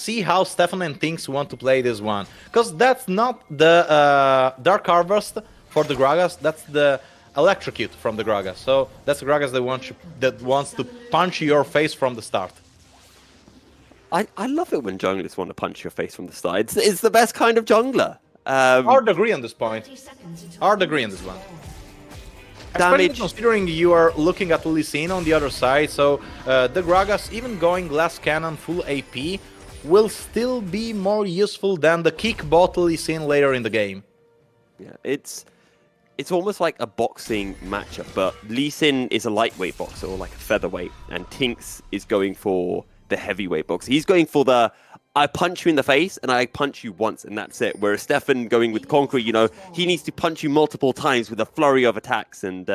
see how Stefan and Tinks want to play this one. Because that's not the Dark Harvest for the Gragas, that's the Electrocute from the Gragas. So that's the Gragas that wants to punch your face from the start. I love it when junglers want to punch your face from the start. It's the best kind of jungler. Hard agree on this point. Hard agree on this one. Especially Damage. considering you are looking at Lee Sin on the other side, so the Gragas, even going Glass Cannon full AP, will still be more useful than the kick bot Lee Sin later in the game. Yeah, it's almost like a boxing matchup, but Lee Sin is a lightweight boxer or like a featherweight, and Tinks is going for the heavyweight boxer. He's going for the I punch you in the face and I punch you once and that's it. Whereas Stefan going with Conqueror, you know, he needs to punch you multiple times with a flurry of attacks and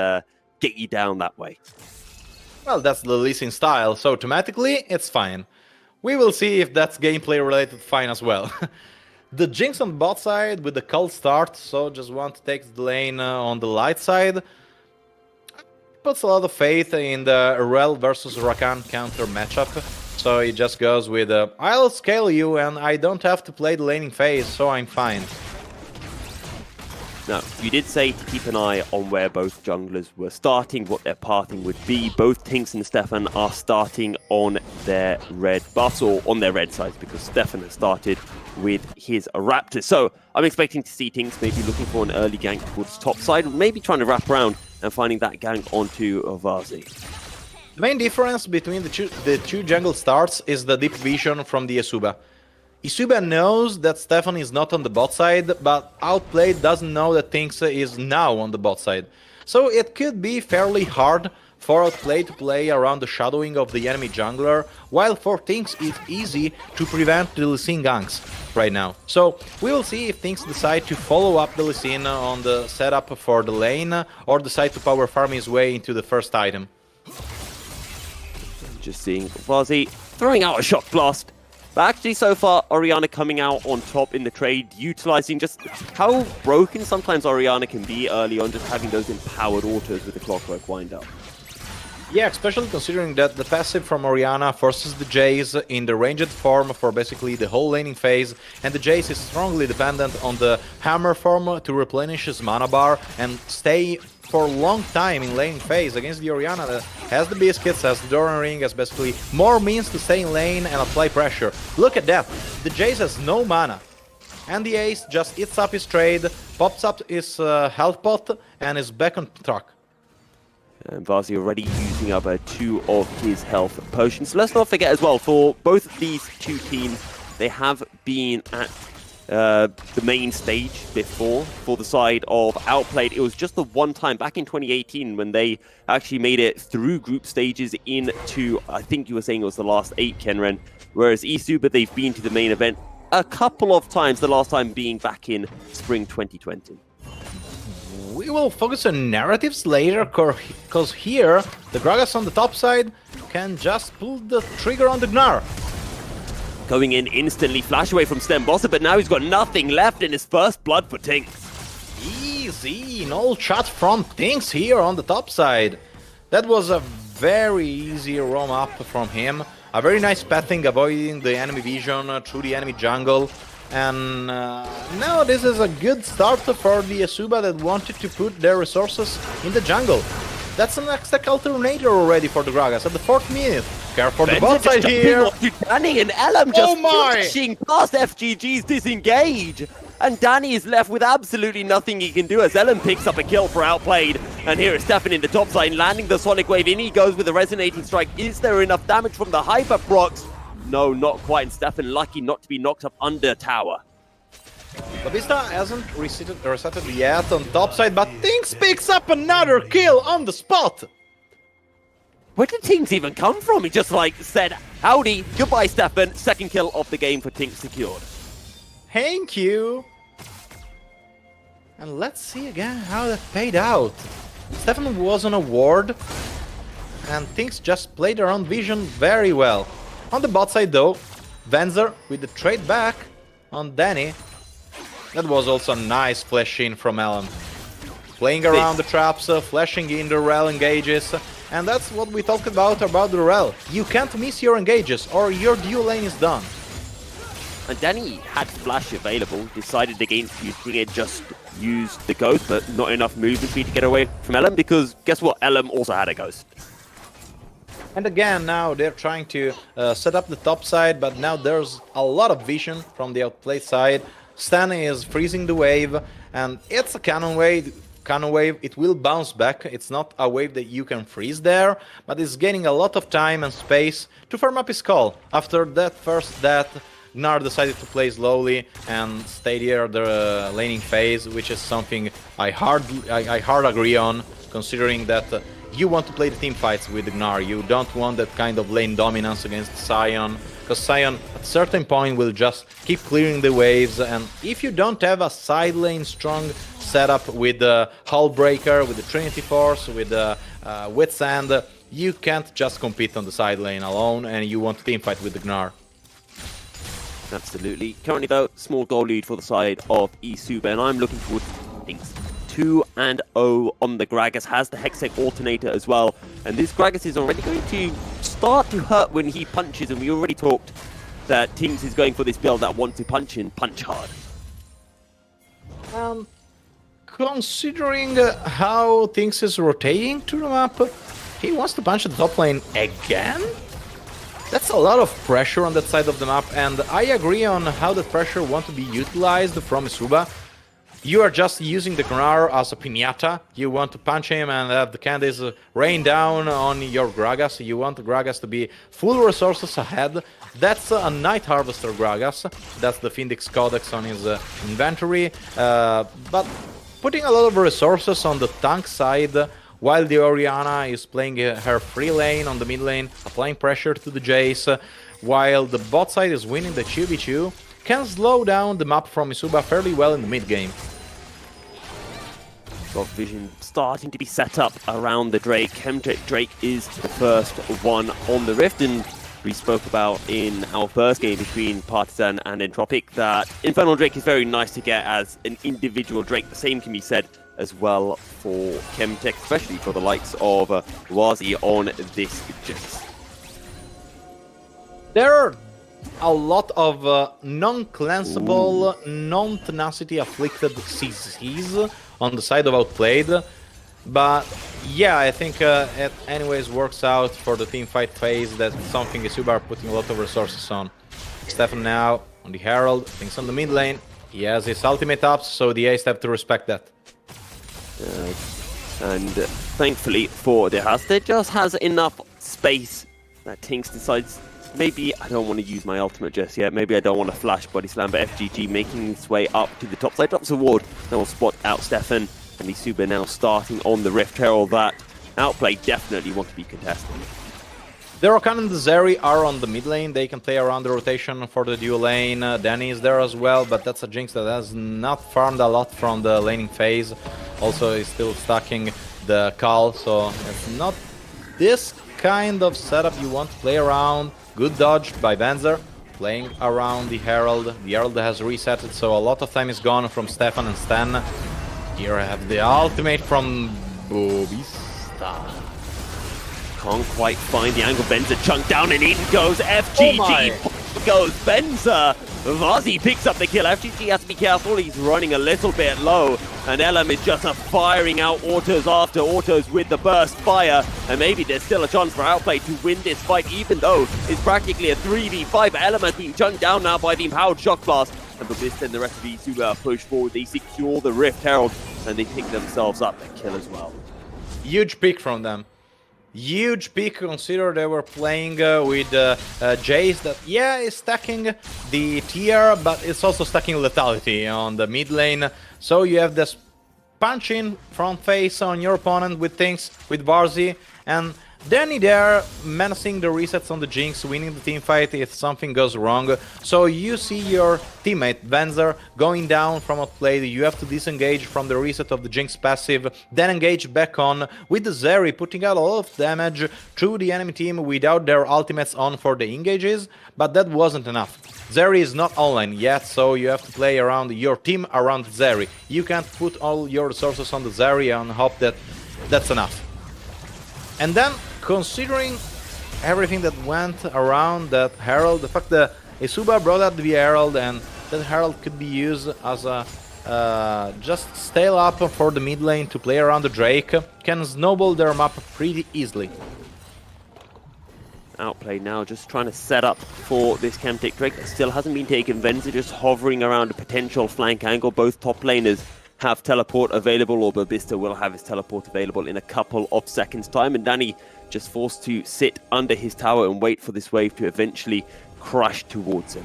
get you down that way. Well, that's the Lee Sin style, so automatically it's fine. We will see if that's gameplay related fine as well. The Jinx on bot side with the cold start, so just want to take the lane on the light side. Puts a lot of faith in the Rel versus Rakan counter matchup. So he just goes with, I'll scale you and I don't have to play the laning phase, so I'm fine. Now, you did say to keep an eye on where both junglers were starting, what their pathing would be. Both Tinks and Stefan are starting on their red buffs, or on their red sides, because Stefan has started with his Raptors. So I'm expecting to see Tinks maybe looking for an early gank towards top side, maybe trying to wrap around and finding that gank onto Vazi. The main difference between the two jungle starts is the deep vision from the eSuba. eSuba knows that Stefan is not on the bot side, but Outplayed doesn't know that Tinks is now on the bot side. So it could be fairly hard for Outplayed to play around the shadowing of the enemy jungler, while for Tinks it's easy to prevent the Lee Sin ganks right now. So we will see if Tinks decide to follow up the Lee Sin on the setup for the lane, or decide to power farm his way into the first item. Just seeing Vazi throwing out a shock blast. But actually, so far, Orianna coming out on top in the trade, utilizing just how broken sometimes Orianna can be early on, just having those empowered autos with the clockwork wind-up. Yeah, especially considering that the passive from Orianna forces the Jace in the ranged form for basically the whole laning phase, and the Jace is strongly dependent on the hammer form to replenish his mana bar and stay for a long time in laning phase against the Orianna that has the biscuits, has the Doran Ring, has basically more means to stay in lane and apply pressure. Look at that, the Jace has no mana, and the Ace just eats up his trade, pops up his health pot, and is back on track. And Vazi already using up 2 of his health potions. So let's not forget as well, for both of these two teams, they have been at the main stage before. For the side of Outplayed, it was just the one time back in 2018 when they actually made it through group stages into, I think you were saying it was the last 8, Kenren, whereas eSuba, they've been to the main event a couple of times, the last time being back in spring 2020. We will focus on narratives later, because here, the Gragas on the top side can just pull the trigger on the Gnar. Going in instantly, flash away from Stem Bossa, but now he's got nothing left in his first blood for Tinks. Easy, no shot from Tinks here on the top side. That was a very easy roam up from him. A very nice pathing, avoiding the enemy vision through the enemy jungle. And now this is a good start for the eSuba that wanted to put their resources in the jungle. That's an extra alternator already for the Gragas at the 4th minute. Care for the bot side here. Danny and Elam just pushing past FGG's disengage. And Danny is left with absolutely nothing he can do as Elam picks up a kill for Outplayed. And here is Stefan in the top side, landing the Sonic Wave. In he goes with the Resonating Strike. Is there enough damage from the Hyper Procs? No, not quite. And Stefan lucky not to be knocked up under tower. Babista hasn't resetted yet on top side, but Tinks picks up another kill on the spot. Where did Tinks even come from? He just like said, howdy, goodbye Stefan. Second kill of the game for Tinks secured. Thank you. And let's see again how that paid out. Stefan was on a ward, and Tinks just played around vision very well. On the bot side though, Venzer with the trade back on Danny. That was also a nice flash in from Elam. Playing around the traps, flashing in the Rel engages, and that's what we talked about the Rel. You can't miss your engages or your dual lane is done. And Danny had Flash available, decided against using it, just used the Ghost, but not enough movement speed to get away from Elm, because guess what? Elm also had a Ghost. And again, now they're trying to set up the top side, but now there's a lot of vision from the Outplayed side. Stan is freezing the wave, and it's a cannon wave. It will bounce back. It's not a wave that you can freeze there, but it's gaining a lot of time and space to farm up his call. After that first death, Gnar decided to play slowly and stay near the laning phase, which is something I hard agree on, considering that you want to play the team fights with Gnar. You don't want that kind of lane dominance against Sion, because Sion at a certain point will just keep clearing the waves, and if you don't have a side lane strong setup with the Hull Breaker, with the Trinity Force, with the Witsand, you can't just compete on the side lane alone, and you want to team fight with the Gnar. Absolutely. Currently though, small goal lead for the side of eSuba, and I'm looking forward to things. 2-0 on the Gragas, has the Hextech Alternator as well, and this Gragas is already going to start to hurt when he punches, and we already talked that Tinks is going for this build that wants to punch in, punch hard. Considering how things is rotating to the map, he wants to punch the top lane again? That's a lot of pressure on that side of the map, and I agree on how the pressure want to be utilized from eSuba. You are just using the Gnar as a piñata. You want to punch him and have the candies rain down on your Gragas. You want the Gragas to be full resources ahead. That's a Night Harvester Gragas. That's the Phoenix Codex on his inventory. But putting a lot of resources on the tank side, while the Orianna is playing her free lane on the mid lane, applying pressure to the Jace, while the bot side is winning the 2v2, can slow down the map from eSuba fairly well in the mid game. Got vision starting to be set up around the Drake. Chemtech Drake is the first one on the Rift, and we spoke about in our first game between Partisan and Entropic that Infernal Drake is very nice to get as an individual Drake. The same can be said as well for Chemtech, especially for the likes of Wazi on this Jace. There are a lot of non-cleansable, non-tenacity afflicted CCs on the side of Outplayed, but yeah, I think it anyways works out for the team fight phase. That's something eSuba are putting a lot of resources on. Stefan now on the Herald, things on the mid lane. He has his ultimate up, so the Ace have to respect that. And thankfully for the house, there just has enough space that Tinks decides, maybe I don't want to use my ultimate just yet, maybe I don't want to flash body slam, but FGG making its way up to the top side, drops a ward, that will spot out Stefan, and eSuba now starting on the Rift Herald that Outplay definitely want to be contested. The Rakan and the Zeri are on the mid lane. They can play around the rotation for the dual lane. Danny is there as well, but that's a Jinx that has not farmed a lot from the laning phase. Also, is still stacking the Call, so it's not this kind of setup you want to play around. Good dodge by Benzer, playing around the Herald. The Herald has resetted, so a lot of time is gone from Stefan and Stan. Here I have the ultimate from Bobista. Can't quite find the angle. Benzer chunked down and in goes FGG. Oh goes Benzer. Vazi picks up the kill. FGG has to be careful. He's running a little bit low. And Elam is just firing out autos after autos with the burst fire. And maybe there's still a chance for Outplay to win this fight, even though it's practically a 3v5. But Elam has been chunked down now by the empowered Shock Blast. And Babista and the rest of eSuba push forward. They secure the Rift Herald. And they pick themselves up a kill as well. Huge pick from them. Huge pick, consider they were playing with Jace that, yeah, is stacking the tier, but it's also stacking lethality on the mid lane. So you have this punch-in front face on your opponent with things, with Varzi, and Danny there menacing the resets on the Jinx, winning the team fight if something goes wrong. So you see your teammate Benzer going down from Outplayed, you have to disengage from the reset of the Jinx passive, then engage back on with the Zeri, putting out a lot of damage through the enemy team without their ultimates on for the engages, but that wasn't enough. Zeri is not online yet, so you have to play around your team around Zeri. You can't put all your resources on the Zeri and hope that that's enough. And then, considering everything that went around that Herald, the fact that eSuba brought out the Herald, and that Herald could be used as a just stay up for the mid lane to play around the Drake, can snowball their map pretty easily. Outplayed now, just trying to set up for this Camtic Drake that still hasn't been taken. Venza just hovering around a potential flank angle. Both top laners have teleport available, or Babista will have his teleport available in a couple of seconds time, and Danny just forced to sit under his tower and wait for this wave to eventually crash towards him.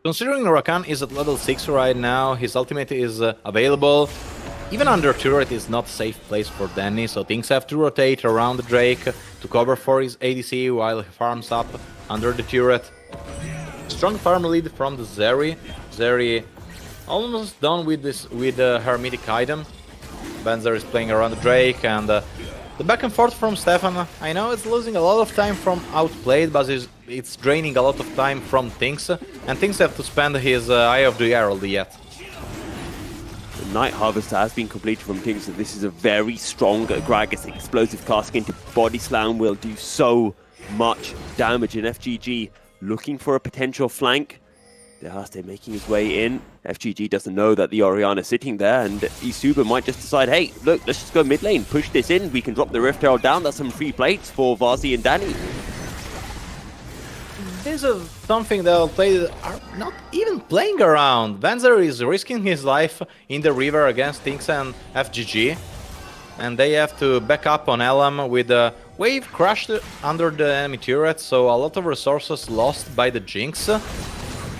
Considering Rakan is at level 6 right now, his ultimate is available. Even under turret is not a safe place for Danny, so things have to rotate around the Drake to cover for his ADC while he farms up under the turret. Strong farm lead from the Zeri. Zeri almost done with her mythic item. Benzer is playing around the Drake, and the back and forth from Stefan. I know it's losing a lot of time from Outplayed, but it's draining a lot of time from Things, and Things have to spend his Eye of the Herald yet. The Night Harvester has been completed from Things, so this is a very strong Gragas. Explosive Cask into Body Slam will do so much damage, and FGG looking for a potential flank. Dehaste making his way in. FGG doesn't know that the Orianna's sitting there, and eSuba might just decide, hey, look, let's just go mid lane, push this in, we can drop the Rift Herald down, that's some free plates for Vazi and Danny. This is something that Outplayed are not even playing around. Vanzer is risking his life in the river against Things and FGG, and they have to back up on Elam with a wave crushed under the enemy turret, so a lot of resources lost by the Jinx.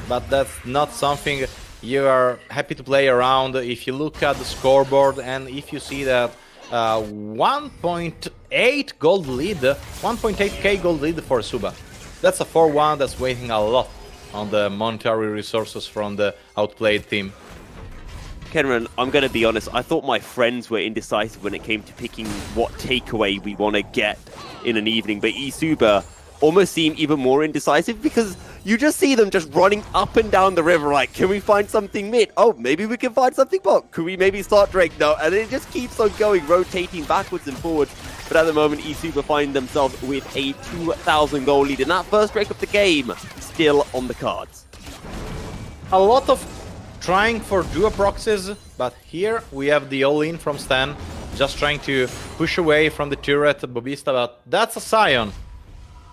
But that's not something you are happy to play around if you look at the scoreboard and if you see that 1.8 gold lead, 1.8k gold lead for eSuba. That's a 4-1 that's weighing a lot on the monetary resources from the Outplayed team. Kenran, I'm going to be honest, I thought my friends were indecisive when it came to picking what takeaway we want to get in an evening, but eSuba almost seem even more indecisive because you just see them just running up and down the river like, can we find something mid? Oh, maybe we can find something bot. Could we maybe start Drake? No, and it just keeps on going, rotating backwards and forwards. But at the moment, eSuba find themselves with a 2,000 goal lead, and that first Drake of the game still on the cards. A lot of trying for duo proxies, but here we have the all-in from Stan, just trying to push away from the turret Bobista, but that's a Sion.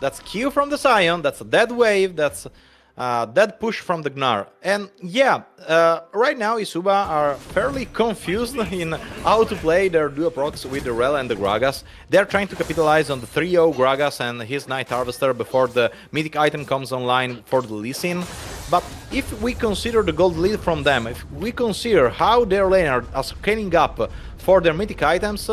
That's Q from the Sion, that's a dead wave, that's a dead push from the Gnar. And yeah, right now eSuba are fairly confused in how to play their duo procs with the Rel and the Gragas. They're trying to capitalize on the 3-0 Gragas and his Night Harvester before the mythic item comes online for the Lee Sin. But if we consider the gold lead from them, if we consider how their lane are scaling up for their mythic items,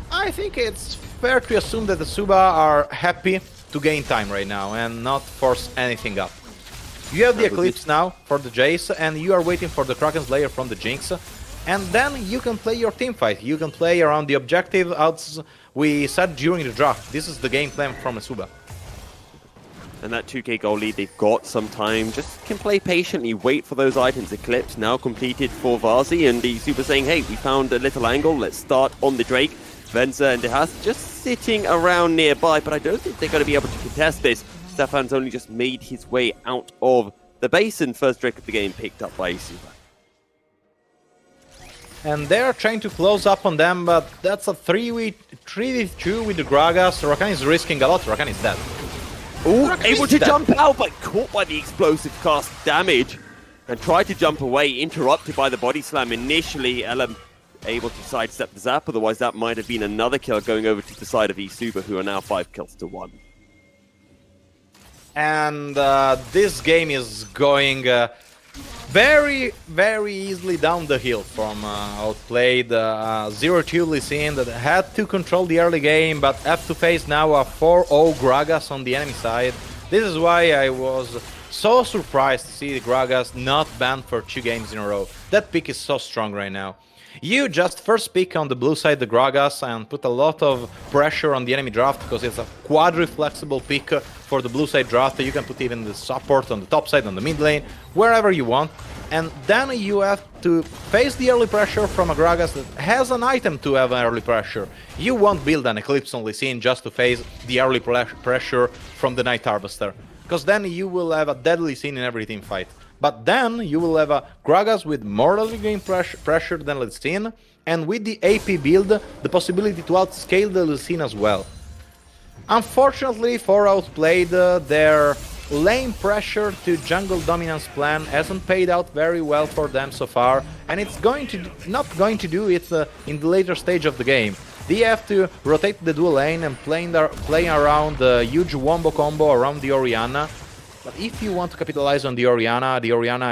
I think it's fair to assume that the eSuba are happy to gain time right now and not force anything up. You have the Eclipse now for the Jace, and you are waiting for the Kraken Slayer from the Jinx, and then you can play your team fight. You can play around the objective as we said during the draft. This is the game plan from eSuba. And that 2k goal lead they've got some time, just can play patiently, wait for those items. Eclipse now completed for Vazi, and eSuba saying, hey, we found a little angle, let's start on the Drake. Venza and Dehas just sitting around nearby, but I don't think they're going to be able to contest this. Stefan's only just made his way out of the base, and first Drake of the game picked up by eSuba. And they're trying to close up on them, but that's a 3v2 with the Gragas. Rakan is risking a lot, Rakan is dead. Ooh, able to jump out, but caught by the explosive cast damage. And tried to jump away, interrupted by the body slam initially. Elam able to sidestep the zap, otherwise that might have been another kill going over to the side of eSuba, who are now 5 kills to 1. And this game is going very, very easily down the hill from Outplayed. 0-2 Lee Sin that had to control the early game, but have to face now a 4-0 Gragas on the enemy side. This is why I was so surprised to see the Gragas not banned for 2 games in a row. That pick is so strong right now. You just first pick on the blue side the Gragas and put a lot of pressure on the enemy draft because it's a quadri-flexible pick for the blue side draft. You can put even the support on the top side, on the mid lane, wherever you want. And then you have to face the early pressure from a Gragas that has an item to have an early pressure. You won't build an Eclipse on Lee Sin just to face the early pressure from the Night Harvester. because then you will have a deadly scene in every team fight. But then you will have a Gragas with more early game pressure than Lecin, and with the AP build, the possibility to outscale the Lecin as well. Unfortunately for Outplayed, their lane pressure to jungle dominance plan hasn't paid out very well for them so far, and it's not going to do it in the later stage of the game. They have to rotate the dual lane and playing around the huge wombo combo around the Orianna. But if you want to capitalize on the Orianna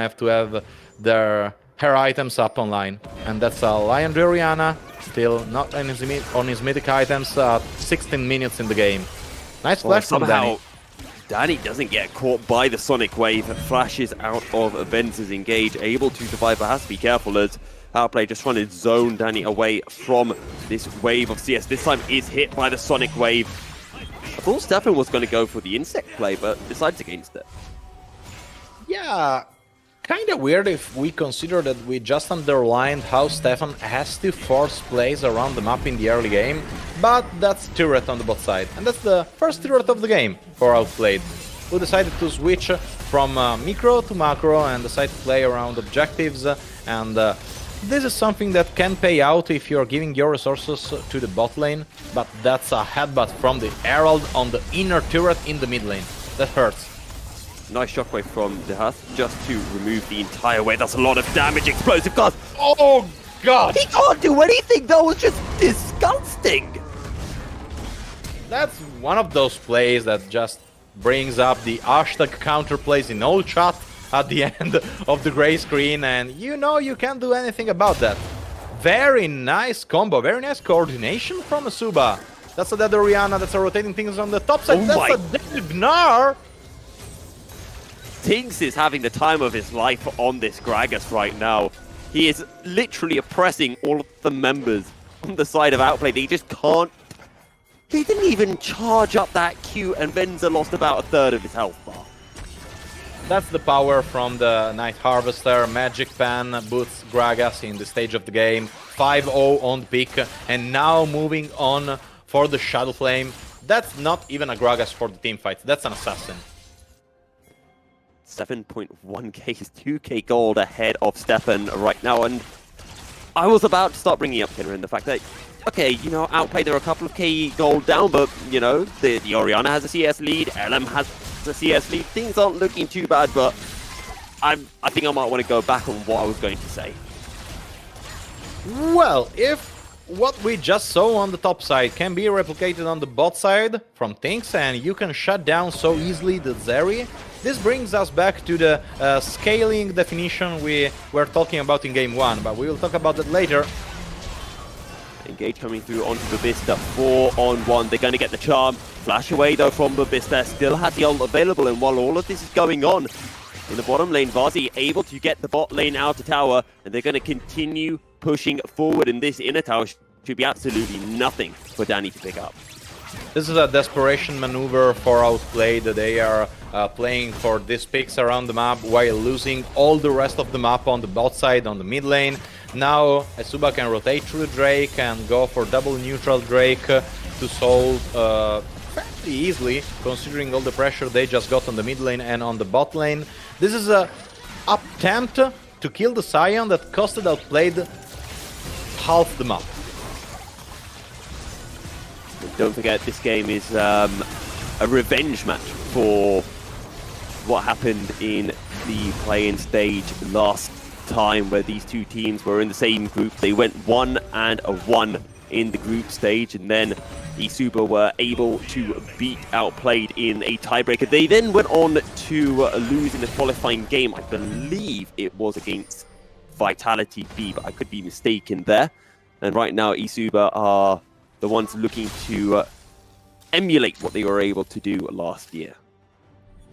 have to have her items up online. And that's a Lion the Orianna, still not on his mythic items at 16 minutes in the game. Nice flash from Danny. Danny doesn't get caught by the Sonic Wave, flashes out of Venza's engage, able to survive, but has to be careful as Outplay just trying to zone Danny away from this wave of CS. This time is hit by the Sonic Wave. I thought Stefan was going to go for the insect play, but decides against it. Yeah, kind of weird if we consider that we just underlined how Stefan has to force plays around the map in the early game, but that's turret on the bot side, and that's the first turret of the game for Outplayed, who decided to switch from micro to macro and decide to play around objectives, and this is something that can pay out if you're giving your resources to the bot lane, but that's a headbutt from the Herald on the inner turret in the mid lane. That hurts. Nice shockwave from Dehath just to remove the entire wave. That's a lot of damage. Explosive cast. Oh god! He can't do anything. That was just disgusting. That's one of those plays that just brings up the hashtag counter plays in all chat at the end of the gray screen, and you know you can't do anything about that. Very nice combo, very nice coordination from eSuba. That's a dead Orianna, that's a rotating things on the top side, that's a dead Gnar! Tinks is having the time of his life on this Gragas right now. He is literally oppressing all of the members on the side of Outplay. He just can't... He didn't even charge up that Q, and Venza lost about a third of his health bar. That's the power from the Night Harvester. Magic Pan boots Gragas in the stage of the game. 5-0 on the pick, and now moving on for the Shadow Flame. That's not even a Gragas for the teamfight, that's an assassin. 7.1k is 2k gold ahead of Stefan right now, and I was about to start bringing up Kinrin the fact that, okay, you know, Outplay, they're a couple of k gold down, but, you know, the Orianna has a CS lead, LM has a CS lead, things aren't looking too bad, but I think I might want to go back on what I was going to say. Well, if what we just saw on the top side can be replicated on the bot side from Tinks, and you can shut down so easily the Zeri, this brings us back to the scaling definition we were talking about in game 1, but we will talk about that later. Engage coming through onto Babista, 4-on-1, they're going to get the charm. Flash away though from Babista, still has the ult available, and while all of this is going on, in the bottom lane, Vazi able to get the bot lane out of tower, and they're going to continue pushing forward, and this inner tower should be absolutely nothing for Danny to pick up. This is a desperation maneuver for Outplayed. They are playing for these picks around the map while losing all the rest of the map on the bot side, on the mid lane. Now eSuba can rotate through Drake and go for double neutral Drake to solve fairly easily, considering all the pressure they just got on the mid lane and on the bot lane. This is an attempt to kill the Scion that costed Outplayed half the map. Don't forget, this game is a revenge match for what happened in the play-in stage last time, where these two teams were in the same group. They went 1-1 in the group stage, and then eSuba were able to beat Outplayed in a tiebreaker. They then went on to lose in the qualifying game. I believe it was against Vitality B, but I could be mistaken there. And right now, eSuba are the ones looking to emulate what they were able to do last year.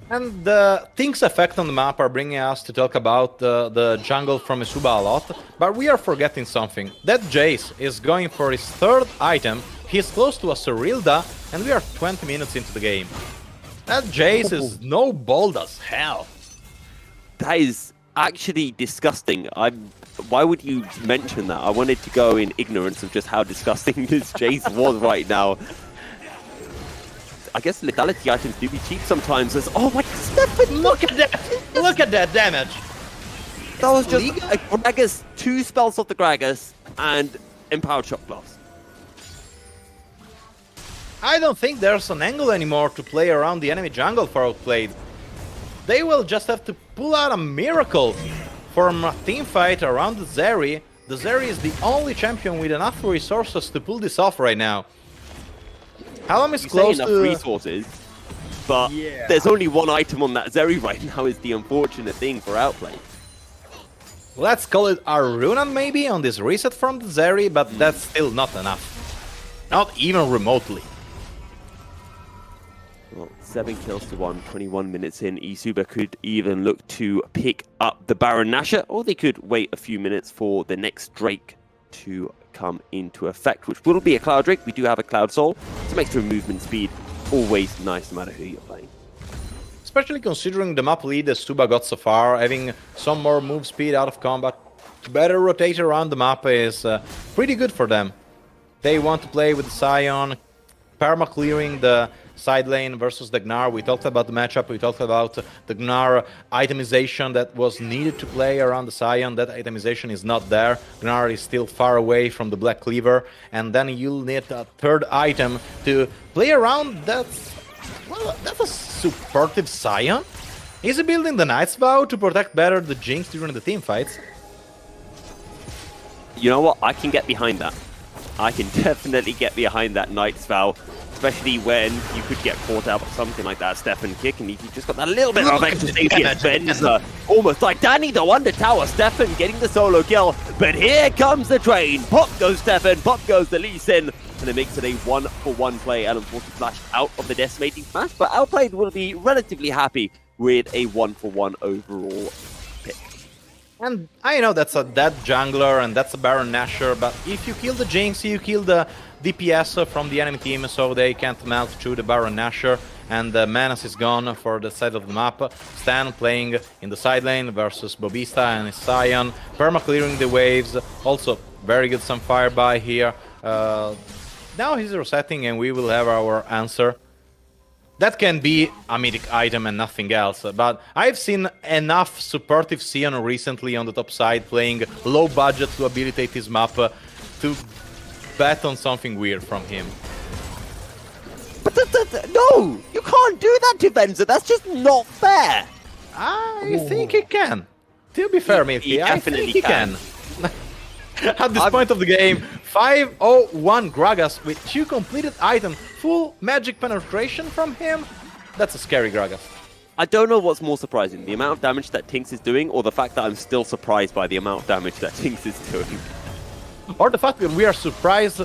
And the Tinks effect on the map are bringing us to talk about the jungle from eSuba a lot, but we are forgetting something. That Jace is going for his third item, he's close to a Serilda, and we are 20 minutes into the game. That Jace is snowballed as hell. That is actually disgusting. Why would you mention that? I wanted to go in ignorance of just how disgusting this Jace was right now. I guess lethality items do be cheap sometimes. As oh my, Stefan, Look at that! Look at that damage! that was just a Gragas, 2 spells off the Gragas, and Empowered Shock Blast. I don't think there's an angle anymore to play around the enemy jungle for Outplayed. They will just have to pull out a miracle from a team fight around the Zeri. The Zeri is the only champion with enough resources to pull this off right now. Hallam is close enough to resources, but there's only one item on that Zeri right now is the unfortunate thing for Outplay. Let's call it a Runan maybe on this reset from the Zeri, but that's still not enough. Not even remotely. Well, 7 kills to 1, 21 minutes in. eSuba could even look to pick up the Baron Nashor, or they could wait a few minutes for the next Drake to come into effect, which will be a Cloud Drake. We do have a Cloud Soul. Some extra movement speed, always nice no matter who you're playing. Especially considering the map lead eSuba got so far, having some more move speed out of combat to better rotate around the map is pretty good for them. They want to play with Sion, perma-clearing the side lane versus the Gnar. We talked about the matchup, we talked about the Gnar itemization that was needed to play around the Sion. That itemization is not there. Gnar is still far away from the Black Cleaver, and then you'll need a third item to play around. Well, that's a supportive Sion. Is he building the Knight's Vow to protect better the Jinx during the team fights? You know what? I can get behind that. I can definitely get behind that Knight's Vow, especially when you could get caught out by something like that Stefan kick, and you just got that little bit of extra safety as Benza. Almost like Danny the Wonder Tower, Stefan getting the solo kill, but here comes the train. Pop goes Stefan, pop goes the Lee Sin, and it makes it a 1-for-1 play. And unfortunately flashed out of the decimating smash, but Outplayed will be relatively happy with a 1-for-1 overall pick. And I know that's a dead jungler and that's a Baron Nashor, but if you kill the Jinx, you kill the DPS from the enemy team, so they can't melt through the Baron Nashor, and the Menace is gone for the side of the map. Stan playing in the side lane versus Bobista and his Sion, perma-clearing the waves, also very good some Firebuy here. Now he's resetting and we will have our answer. That can be a mythic item and nothing else, but I've seen enough supportive Sion recently on the top side playing low budget to habilitate his map to bet on something weird from him. But no! You can't do that to Benza, that's just not fair! I think he can. To be fair, Milky, I think he can. At this point of the game, 501 Gragas with 2 completed items, full magic penetration from him. That's a scary Gragas. I don't know what's more surprising, the amount of damage that Tinks is doing, or the fact that I'm still surprised by the amount of damage that Tinks is doing. Or the fact that we are surprised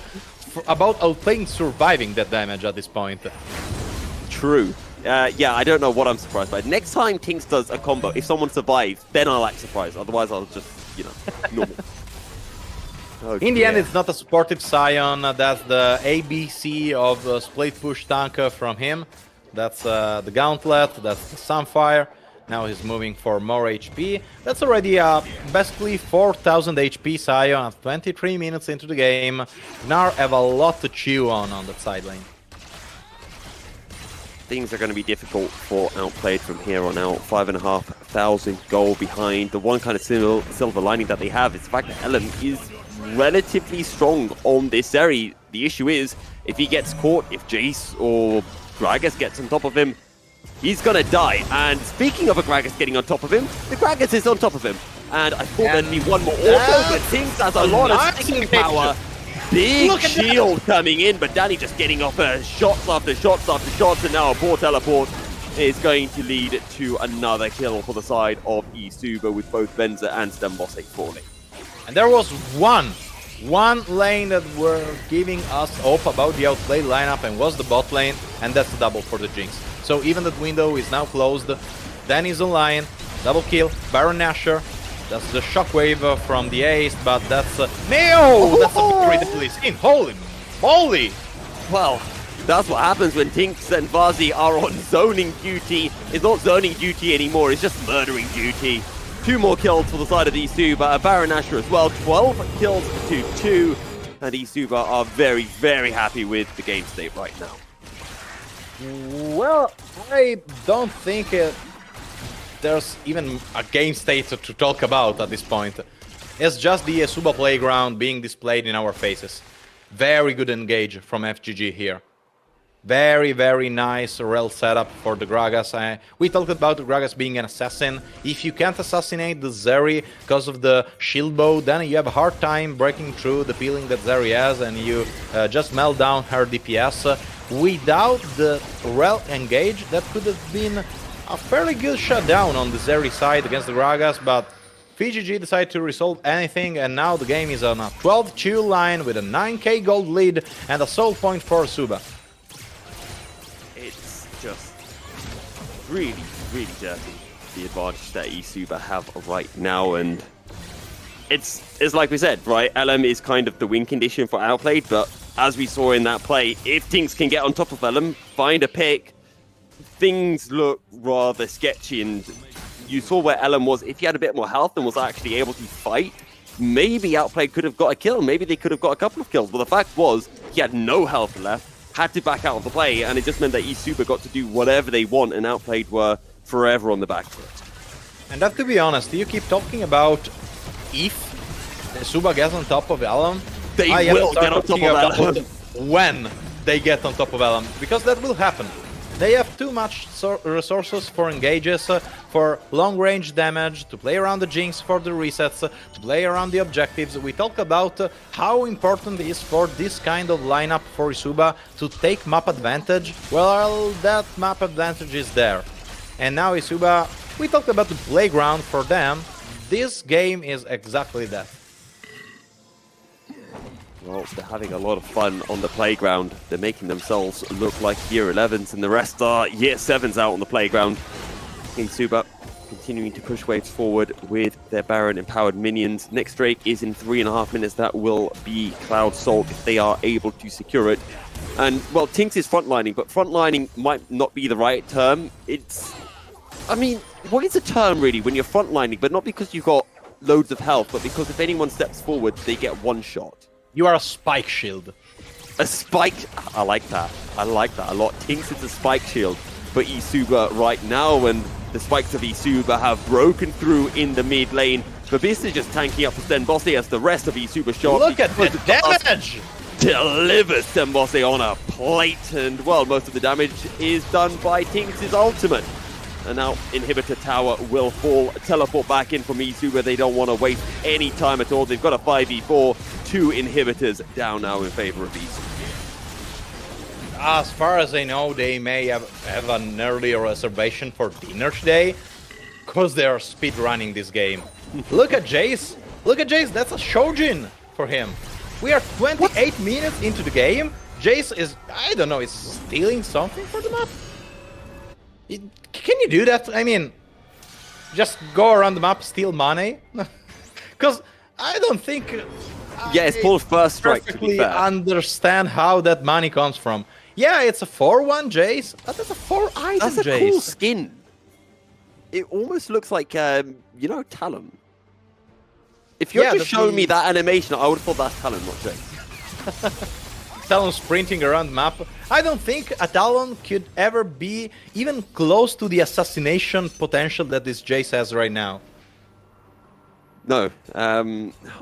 about Outplayed surviving that damage at this point. True. Yeah, I don't know what I'm surprised by. Next time Tinks does a combo, if someone survives, then I'll act surprised. Otherwise, I'll just, normal. In the end, it's not a supportive Sion. That's the ABC of the split push tank from him. That's the Gauntlet. That's the Sunfire. Now he's moving for more HP. That's already basically 4,000 HP Sion at 23 minutes into the game. Gnar have a lot to chew on that side lane. Things are going to be difficult for Outplayed from here on out. 5,500 gold behind. The one kind of silver lining that they have is the fact that Ellen is relatively strong on this Zeri. The issue is, if he gets caught, if Jace or Gragas gets on top of him, he's gonna die. And speaking of a Gragas getting on top of him, the Gragas is on top of him. And I thought there'd be one more auto, but Tinks has a lot of sticking power. Big shield coming in, but Danny just getting off shots after shots after shots, and now a poor teleport is going to lead to another kill for the side of eSuba, with both Benza and Stembose falling. And there was one lane that were giving us hope about the Outplayed lineup, and was the bot lane, and that's the double for the Jinx. So even that window is now closed. Danny's online, double kill, Baron Nashor. That's the shockwave from the ace, but that's Neo! That's a very deadly scene. Holy moly! Well, that's what happens when Tinks and Vazi are on zoning duty. It's not zoning duty anymore, it's just murdering duty. 2 more kills for the side of eSuba, Baron Nashor as well, 12 kills to 2, and eSuba are very, very happy with the game state right now. Well, I don't think there's even a game state to talk about at this point. It's just the eSuba playground being displayed in our faces. Very good engage from FGG here. Very, very nice rel setup for the Gragas. We talked about the Gragas being an assassin. If you can't assassinate the Zeri because of the shield bow, then you have a hard time breaking through the peeling that Zeri has, and you just melt down her DPS. Without the rel engage, that could have been a fairly good shutdown on the Zeri side against the Gragas, but VGG decided to resolve anything, and now the game is on a 12-2 line with a 9k gold lead and a soul point for eSuba. It's just really, really dirty, the advantage that eSuba have right now, and it's like we said, right? LM is kind of the win condition for Outplayed, but as we saw in that play, if things can get on top of LM, find a pick, things look rather sketchy, and you saw where LM was. If he had a bit more health and was actually able to fight, maybe Outplayed could have got a kill, maybe they could have got a couple of kills, but the fact was, he had no health left, had to back out of the play, and it just meant that eSuba got to do whatever they want, and Outplayed were forever on the back foot. And that, to be honest, you keep talking about if eSuba gets on top of LM, They will get on top of LM. When they get on top of LM, because that will happen. They have too much resources for engages, for long-range damage, to play around the Jinx for the resets, to play around the objectives. We talk about how important it is for this kind of lineup for eSuba to take map advantage. Well, that map advantage is there. And now eSuba, we talked about the playground for them. This game is exactly that. Well, they're having a lot of fun on the playground. They're making themselves look like Year 11s, and the rest are Year 7s out on the playground. eSuba continuing to push waves forward with their Baron-empowered minions. Next Drake is in 3.5 minutes. That will be Cloud Salt if they are able to secure it. And, well, Tinks is frontlining, but frontlining might not be the right term. I mean, what is a term, really, when you're frontlining, but not because you've got loads of health, but because if anyone steps forward, they get one shot. You are a spike shield. A spike? I like that. I like that a lot. Tinks is a spike shield for eSuba right now, and the spikes of eSuba have broken through in the mid lane. Babis is just tanking up for Stenbosse as the rest of eSuba show up. Look at the damage! Delivers Stenbosse on a plate, and well, most of the damage is done by Tinks' ultimate. And now Inhibitor Tower will fall, teleport back in from eSuba. They don't want to waste any time at all. They've got a 5v4, 2 Inhibitors down now in favor of eSuba. As far as I know, they may have an earlier reservation for dinner today, because they are speedrunning this game. Look at Jace. Look at Jace. That's a Shojin for him. We are 28 minutes into the game. Jace is, I don't know, is stealing something for the map? Can you do that? I mean, just go around the map, steal money? Because I don't think... Yeah, it's Paul's first strike, to be fair. Understand how that money comes from. Yeah, it's a 4-1 Jace, but that's a 4-item Jace. That's a cool skin. It almost looks like, you know, Talon. If you're just showing me that animation, I would have thought that's Talon, not Jace. Talon sprinting around the map. I don't think a Talon could ever be even close to the assassination potential that this Jace has right now. No.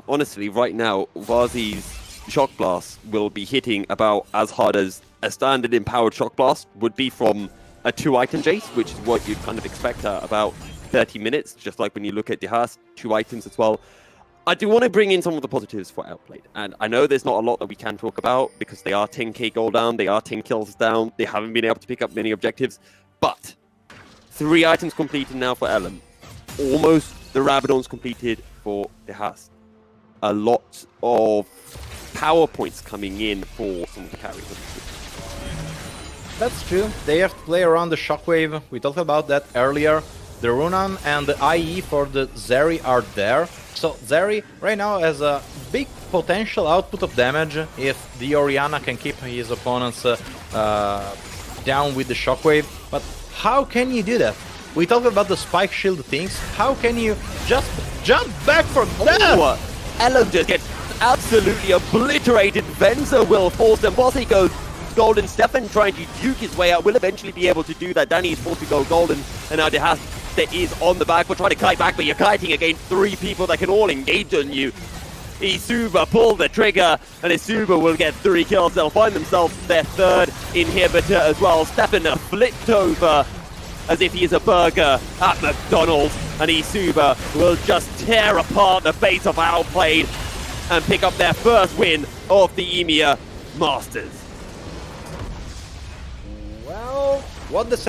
Honestly, right now, Vazi's Shock Blast will be hitting about as hard as a standard empowered Shock Blast would be from a 2-item Jace, which is what you'd kind of expect at about 30 minutes, just like when you look at Dehas, 2 items as well. I do want to bring in some of the positives for Outplayed, and I know there's not a lot that we can talk about because they are 10k gold down, they are 10 kills down, they haven't been able to pick up many objectives, but 3 items completed now for Ellen. Almost the Rabadon's completed for Dehas. A lot of power points coming in for some of the carries. That's true. They have to play around the Shockwave. We talked about that earlier. The Runan and the IE for the Zeri are there. So Zeri right now has a big potential output of damage if the Orianna can keep his opponents down with the Shockwave. But how can you do that? We talked about the spike shield things. How can you just jump back for that? Ellen just gets absolutely obliterated. Venza will force them. Bossy goes golden. Stefan trying to duke his way out, will eventually be able to do that. Danny is forced to go golden, and now that is on the back. We're trying to kite back, but you're kiting against 3 people that can all engage on you. eSuba pull the trigger, and eSuba will get 3 kills. They'll find themselves their 3rd inhibitor as well. Stefan flipped over as if he is a burger at McDonald's, and eSuba will just tear apart the base of Outplayed and pick up their first win of the EMEA Masters. Well, what the